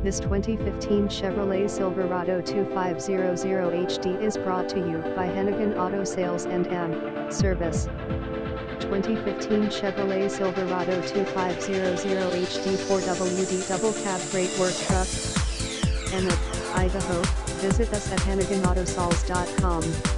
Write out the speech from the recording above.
This 2015 Chevrolet Silverado 2500HD is brought to you by Hanigan Auto Sales and Service. 2015 Chevrolet Silverado 2500HD 4WD double cab freight work truck. Emmett, Idaho. Visit us at HaniganAutoSales.com.